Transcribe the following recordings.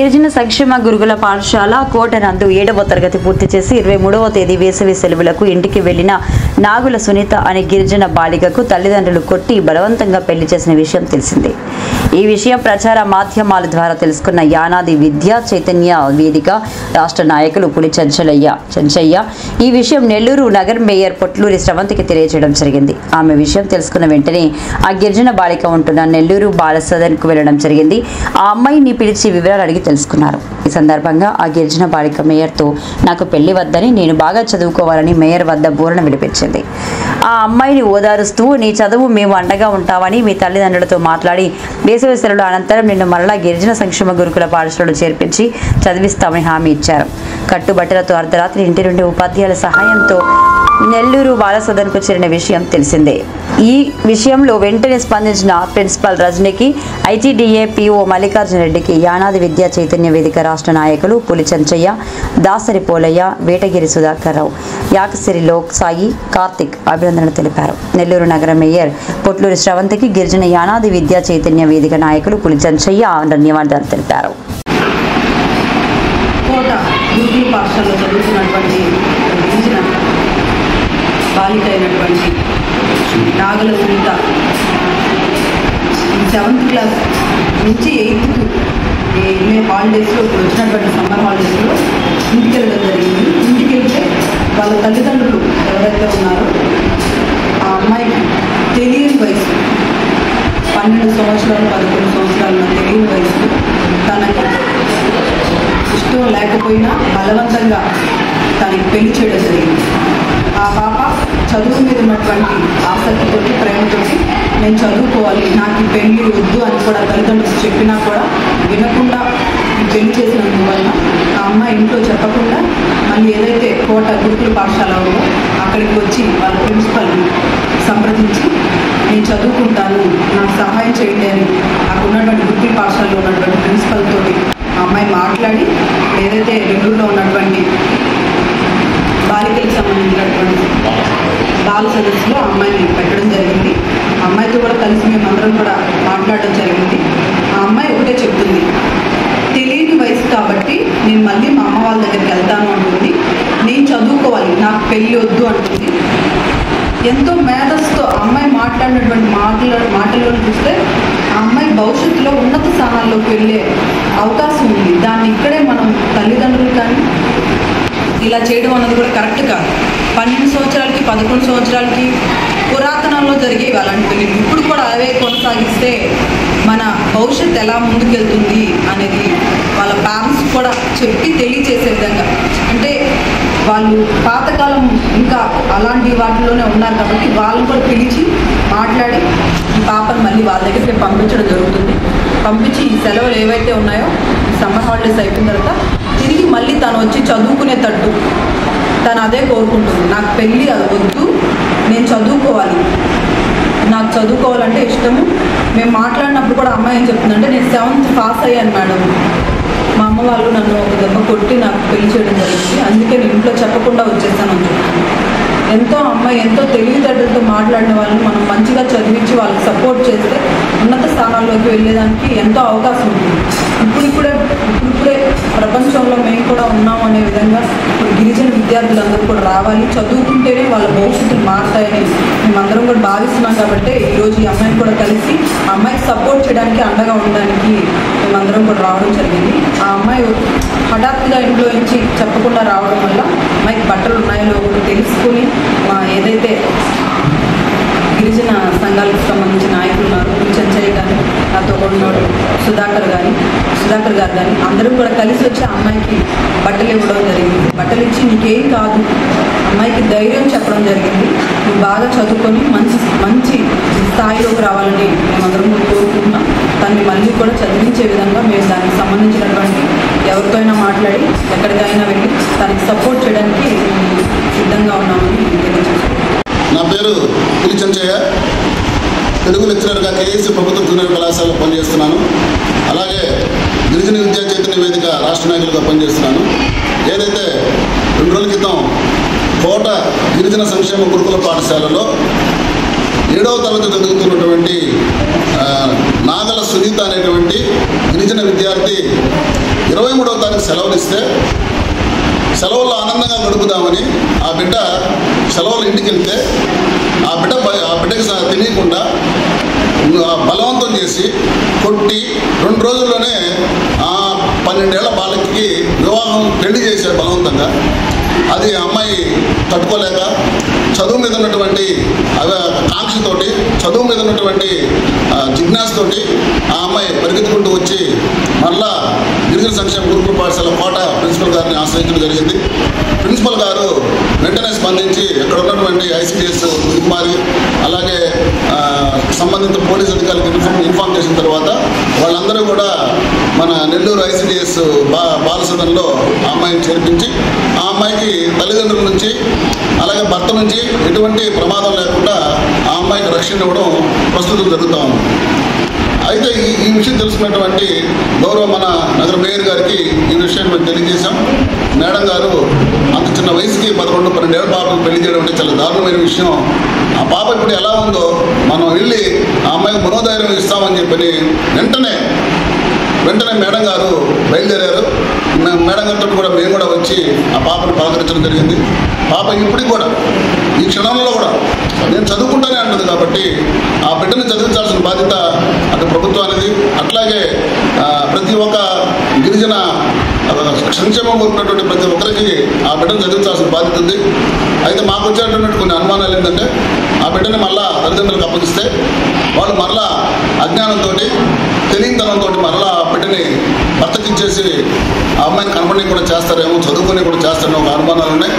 గిరిజన సంక్షేమ గురుకుల పాఠశాల కోటనందు 7వ తరగతి పూర్తి చేసి 23వ తేదీ వేసవి సెలవులకు ఇంటికి వెళ్లిన నాగుల సునీత అనే గిరిజన బాలికకు తల్లిదండ్రులు కొట్టి బలవంతంగా పెళ్లి చేసిన విషయం తెలిసిందే. ఈ విషయం ప్రచార మాధ్యమాల ద్వారా తెలుసుకున్న యానాది విద్యా చైతన్య వేదిక రాష్ట్ర నాయకులు పులి చెంచయ్య ఈ విషయం నెల్లూరు నగర్ మేయర్ పొట్లూరి శ్రవంతికి తెలియజేయడం జరిగింది. ఆమె విషయం తెలుసుకున్న వెంటనే ఆ గిరిజన బాలిక ఉంటున్న నెల్లూరు బాల సదన్కు వెళ్లడం జరిగింది. ఆ అమ్మాయిని పిలిచి వివరాలు అడిగి తెలుసుకున్నారు. ఈ సందర్భంగా ఆ గిరిజన బాలిక మేయర్తో నాకు పెళ్లి వద్దని, నేను బాగా చదువుకోవాలని మేయర్ వద్ద బోరణ విడిపించింది. ఆ అమ్మాయిని ఓదారుస్తూ నీ చదువు మేము అండగా ఉంటామని మీ తల్లిదండ్రులతో మాట్లాడి వేసవి సెలవుల అనంతరం నిన్ను మరలా గిరిజన సంక్షేమ గురుకుల పాఠశాలలో చేర్పించి చదివిస్తామని హామీ ఇచ్చారు. కట్టుబట్టలతో అర్ధరాత్రి ఇంటి నుండి ఉపాధ్యాయుల సహాయంతో నెల్లూరు బాల సదన్కు చేరిన విషయం తెలిసిందే. ఈ విషయంలో వెంటనే స్పందించిన ప్రిన్సిపల్ రజనీకి, ఐటీడీఏ పీఓ మల్లికార్జున రెడ్డికి యానాది విద్యా చైతన్య వేదిక రాష్ట్ర నాయకులు పులి చెంచయ్య, దాసరి పోలయ్య, వేటగిరి సుధాకర్ రావు, యాకసిరి లోక్ సాయి, కార్తిక్ అభినందనలు తెలిపారు. నెల్లూరు నగర మేయర్ పొట్లూరి శ్రవంతికి గిరిజన యానాది విద్యా చైతన్య వేదిక నాయకులు పులి చెంచయ్య ధన్యవాదాలు తెలిపారు. బాలిక అయినటువంటి నాగుల సునీత 7th క్లాస్ నుంచి 8th మే హాలిడేస్లో వచ్చినటువంటి సమ్మర్ హాలిడేస్లో ఇంటికి వెళ్ళడం జరిగింది. ఇంటికి వెళ్తే వాళ్ళ తల్లిదండ్రులు ఎవరైతే ఉన్నారో ఆ అమ్మాయికి తెలియని వయసు 12 సంవత్సరాలు 11 సంవత్సరాలు తెలియని వయసు తనకి ఇష్టం లేకపోయినా బలవంతంగా తనకి పెళ్లి చేయడం జరిగింది. ఆ పాప చదువు మీద ఉన్నటువంటి ఆసక్తితో ప్రేమతో నేను చదువుకోవాలి, నాకు పెళ్లి వద్దు అని కూడా తల్లిదండ్రులు చెప్పినా కూడా వినకుండా పెళ్లి చేసినందువల్ల ఆ అమ్మాయి ఇంట్లో చెప్పకుండా మళ్ళీ ఏదైతే కోట గురుకుల పాఠశాల ఉందో అక్కడికి వచ్చి వాళ్ళ ప్రిన్సిపల్ని సంప్రదించి నేను చదువుకుంటాను, నాకు సహాయం చేయండి అని అక్కడ ఉన్నటువంటి గురుకుల పాఠశాలలో ఉన్నటువంటి ప్రిన్సిపల్ తోటి ఆ అమ్మాయి మాట్లాడి ఏదైతే నెల్లూరులో ఉన్నటువంటి బాలికలకు సంబంధించినటువంటి బాల సదస్సులో అమ్మాయిని పెట్టడం జరిగింది. ఆ అమ్మాయితో కూడా కలిసి మేమందరం కూడా మాట్లాడడం జరిగింది. ఆ అమ్మాయి ఒకటే చెప్తుంది, తెలియని వయసు కాబట్టి నేను మళ్ళీ మా అమ్మ వాళ్ళ దగ్గరికి వెళ్తాను అంటుంది, నేను చదువుకోవాలి, నాకు పెళ్ళి వద్దు అంటుంది. ఎంతో మేధస్సుతో అమ్మాయి మాట్లాడినటువంటి మాటలను చూస్తే ఆ అమ్మాయి భవిష్యత్తులో ఉన్నత స్థానాల్లోకి వెళ్ళే అవకాశం ఉంది. దాన్ని ఇక్కడే మనం తల్లిదండ్రులు కానీ ఇలా చేయడం అన్నది కూడా కరెక్ట్ కాదు. 12 సంవత్సరాలకి 11 సంవత్సరాలకి పురాతనంలో జరిగేవి అలాంటి పెళ్ళి. ఇప్పుడు కూడా అవే కొనసాగిస్తే మన భవిష్యత్తు ఎలా ముందుకెళ్తుంది అనేది వాళ్ళ పేరెంట్స్ కూడా చెప్పి తెలియచేసే విధంగా, అంటే వాళ్ళు పాతకాలం ఇంకా అలాంటి వాటిలోనే ఉన్నారు కాబట్టి వాళ్ళని కూడా పిలిచి మాట్లాడి ఈ పాపను మళ్ళీ వాళ్ళ దగ్గరికి పంపించడం జరుగుతుంది. పంపించి ఈ సెలవులు ఏవైతే ఉన్నాయో సమ్మర్ హాలిడేస్ అయిపోయిన తర్వాత తిరిగి మళ్ళీ తను వచ్చి చదువుకునేటట్టు తను అదే కోరుకుంటుంది. నాకు పెళ్ళి అది వద్దు, నేను చదువుకోవాలి, నాకు చదువుకోవాలంటే ఇష్టము. మేము మాట్లాడినప్పుడు కూడా అమ్మాయి ఏం చెప్తుందంటే నేను 7th పాస్ అయ్యాను మేడం, మా అమ్మ వాళ్ళు నన్ను ఒక దెబ్బ కొట్టి నాకు పెళ్లి చేయడం జరిగింది, అందుకే నేను ఇంట్లో చెప్పకుండా వచ్చేసాను అని చెప్తాను. ఎంతో అమ్మాయి ఎంతో తెలివితేటలతో మాట్లాడిన వాళ్ళని మనం మంచిగా చదివించి వాళ్ళకి సపోర్ట్ చేస్తే ఉన్నత స్థానాల్లోకి వెళ్ళేదానికి ఎంతో అవకాశం ఉంటుంది. ఇప్పుడిప్పుడే ప్రపంచంలో మేము కూడా ఉన్నాం అనే విధంగా ఇప్పుడు గిరిజన విద్యార్థులందరూ కూడా రావాలి, చదువుకుంటేనే వాళ్ళ భవిష్యత్తులు మారుతాయని మేమందరం కూడా భావిస్తున్నాం. కాబట్టి ఈరోజు ఈ అమ్మాయిని కూడా కలిసి ఆ అమ్మాయికి సపోర్ట్ చేయడానికి అండగా ఉండడానికి మేమందరం కూడా రావడం జరిగింది. ఆ అమ్మాయి హఠాత్తుగా ఇంట్లో నుంచి చెప్పకుండా రావడం వల్ల అమ్మాయికి బట్టలు ఉన్నాయో తెలుసుకుని మా ఏదైతే గిరిజన సంఘాలకు సంబంధించిన నాయకులు ఉన్నారు, చెంచయ్య కానీ నాతో ఉన్నాడు సుధాకర్ గారు కానీ అందరం కూడా కలిసి వచ్చి ఆ అమ్మాయికి బట్టలు ఇవ్వడం జరిగింది. బట్టలు ఇచ్చి నీకేం కాదు, అమ్మాయికి ధైర్యం చెప్పడం జరిగింది. నువ్వు బాగా చదువుకొని మంచి స్థాయిలోకి రావాలని మేమందరం కూడా కోరుకుంటున్నాం. దాన్ని మళ్ళీ కూడా చదివించే విధంగా మేము దానికి సంబంధించినటువంటి ఎవరితో అయినా మాట్లాడి ఎక్కడికైనా వెళ్ళి దానికి సపోర్ట్ చేయడానికి సిద్ధంగా ఉన్నామని తెలియజేస్తున్నాం. నా పేరు పులి చెంచయ్య, తెలుగు లెక్చరర్గా కేఎస్సీ ప్రభుత్వ జూనియర్ కళాశాలలో పనిచేస్తున్నాను. అలాగే గిరిజన విద్యా చైతన్య వేదిక రాష్ట్ర నాయకులుగా పనిచేస్తున్నాను. ఏదైతే 2 రోజుల క్రితం కోట గిరిజన సంక్షేమ గురుకుల పాఠశాలలో 7వ తరగతి చదువుతున్నటువంటి నాగల సునీత అనేటువంటి గిరిజన విద్యార్థి 23వ తారీఖు సెలవులు ఇస్తే సెలవుల్లో ఆనందంగా గడుపుదామని ఆ బిడ్డ సెలవులు ఇంటికి వెళ్తే ఆ బిడ్డకి తెలియకుండా బలవంతం చేసి కొట్టి 2 రోజుల్లోనే ఆ 12 ఏళ్ల బాలకి వివాహం పెళ్లి చేశారు బలవంతంగా. అది అమ్మాయి తట్టుకోలేక చదువు మీద ఉన్నటువంటి కాంక్షతోటి, చదువు మీద ఉన్నటువంటి జిజ్ఞాసతోటి ఆ అమ్మాయి పరిగెత్తుకుంటూ వచ్చి మరలా గిరిజన సంక్షేమ గురుకుల పాఠశాల కోట ప్రిన్సిపల్ గారిని ఆశ్రయించడం జరిగింది. ప్రిన్సిపల్ గారు వెంటనే స్పందించి ఇక్కడ ఉన్నటువంటి ఐసీడీఎస్ కుమారి అలాగే సంబంధిత పోలీస్ అధికారులకు ఇన్ఫార్మ్ చేసిన తర్వాత వాళ్ళందరూ కూడా మన నెల్లూరు ఐసీడీఎస్ బాలసదన్లో ఆ అమ్మాయిని చేర్పించి ఆ అమ్మాయికి తల్లిదండ్రుల నుంచి అలాగే భర్త నుంచి ఎటువంటి ప్రమాదం లేకుండా ఆ అమ్మాయికి రక్షణ ఇవ్వడం ప్రస్తుతం జరుగుతూ ఉంది. అయితే ఈ విషయం తెలుసుకున్నటువంటి గౌరవ మన నగర మేయర్ గారికి ఈ విషయాన్ని మేము తెలియజేశాం. మేడం గారు అంత చిన్న వయసుకి 11-12 ఏళ్ళ పాపకు పెళ్లి చేయడం అంటే చాలా దారుణమైన విషయం. ఆ పాప ఇప్పుడు ఎలా ఉందో మనం వెళ్ళి ఆ అమ్మాయికి మనోధైర్యం ఇస్తామని చెప్పని వెంటనే మేడం గారు బయలుదేరారు. మేడం గారితో కూడా మేము కూడా వచ్చి ఆ పాపను పలకరించడం జరిగింది. పాప ఇప్పటికి కూడా ఈ క్షణంలో కూడా నేను చదువుకుంటానే అంటుంది కాబట్టి ఆ బిడ్డను చదివించాల్సిన బాధ్యత అటు ప్రభుత్వానికి అట్లాగే ప్రతి ఒక్క గిరిజన సంక్షేమం కోరుకున్నటువంటి ప్రతి ఒక్కరికి ఆ బిడ్డను చదివించాల్సిన బాధ్యత ఉంది. అయితే మాకు వచ్చేటటువంటి కొన్ని అనుమానాలు ఏంటంటే ఆ బిడ్డని మళ్ళా తల్లిదండ్రులకు అప్పగిస్తే వాళ్ళు మరలా అజ్ఞానంతో తెలియనితనంతో మరలా ఆ బిడ్డని భర్తకిచ్చేసి ఆ అమ్మాయిని కనపడి కూడా చేస్తారేమో, చదువుకొని కూడా చేస్తారేమో ఒక అనుమానాలు ఉన్నాయి.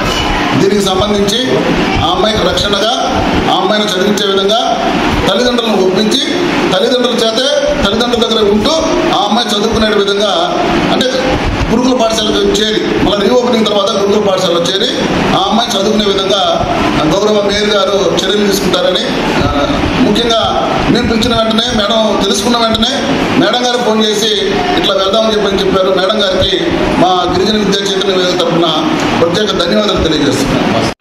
దీనికి సంబంధించి ఆ అమ్మాయికి రక్షణగా ఆ అమ్మాయిని చదివించే విధంగా తల్లిదండ్రులను ఒప్పించి తల్లిదండ్రుల చేతే తల్లిదండ్రుల దగ్గర ఉంటూ ఆ అమ్మాయి చదువుకునే విధంగా అంటే గురుకుల పాఠశాలకు చేరి మళ్ళీ రీఓపెనింగ్ తర్వాత గురుకుల పాఠశాలలో చేరి ఆ అమ్మాయి చదువుకునే విధంగా గౌరవ మేయర్ గారు చర్యలు తీసుకుంటారని ముఖ్యంగా మేము పిలిచిన వెంటనే మేడం తెలుసుకున్న వెంటనే మేడం గారు ఫోన్ చేసి ఇట్లా వెళ్దామని చెప్పారు. మేడం గారికి మా గిరిజన విద్యా చైతన్య వేదిక తరఫున ప్రత్యేక ధన్యవాదాలు తెలియజేస్తున్నాను.